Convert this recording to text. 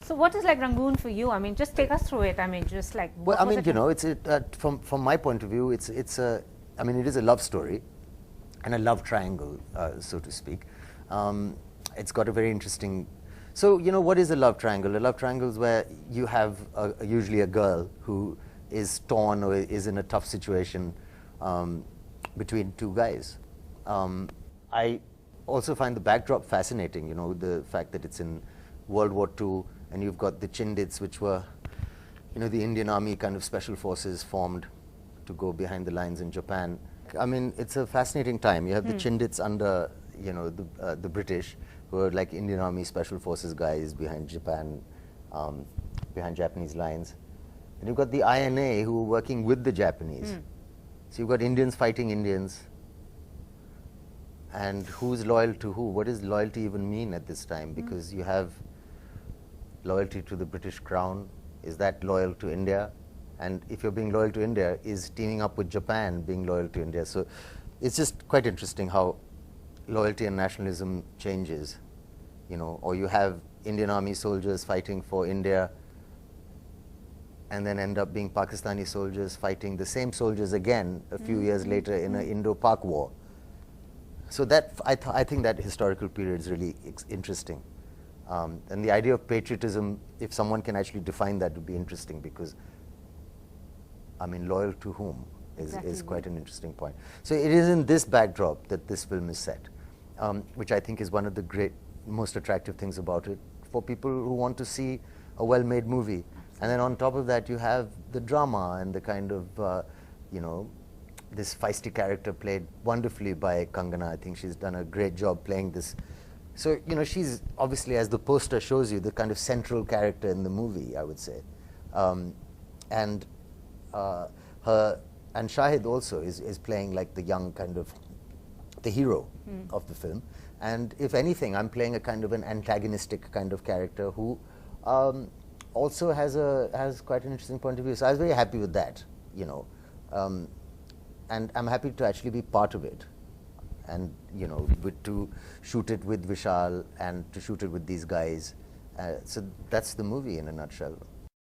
So what is like Rangoon for you? I mean, just take us through it. I mean, just like. Well, I mean, you know, from my point of view, it's a, I mean, it is a love story, and a love triangle, so to speak. It's got a very interesting. So you know, what is a love triangle? A love triangle is where you have usually a girl who is torn or is in a tough situation between two guys. I also find the backdrop fascinating. You know, the fact that it's in World War II, and you've got the Chindits, which were, you know, the Indian Army kind of special forces formed to go behind the lines in Japan. I mean, it's a fascinating time. You have the Chindits under, you know, the British, who are like Indian Army special forces guys behind Japan, behind Japanese lines. And you've got the INA, who are working with the Japanese. So you've got Indians fighting Indians. And who's loyal to who? What does loyalty even mean at this time? Because you have loyalty to the British Crown. Is that loyal to India? And if you're being loyal to India, is teaming up with Japan being loyal to India? So it's just quite interesting how loyalty and nationalism changes, you know. Or you have Indian Army soldiers fighting for India, and then end up being Pakistani soldiers fighting the same soldiers again a few years later in an Indo-Pak war. So that I think that historical period is really interesting. And the idea of patriotism, if someone can actually define that, would be interesting, because, I mean, loyal to whom is quite an interesting point. So it is in this backdrop that this film is set, which I think is one of the most attractive things about it for people who want to see a well-made movie. And then on top of that, you have the drama and the kind of, you know, this feisty character played wonderfully by Kangana. I think she's done a great job playing this. So, you know, she's obviously, as the poster shows you, the kind of central character in the movie, I would say. And Shahid also is playing like the young kind of, the hero of the film. And if anything, I'm playing a kind of an antagonistic kind of character who also has quite an interesting point of view. So I was very happy with that, you know. And I'm happy to actually be part of it, and you know, to shoot it with Vishal and to shoot it with these guys. So that's the movie in a nutshell.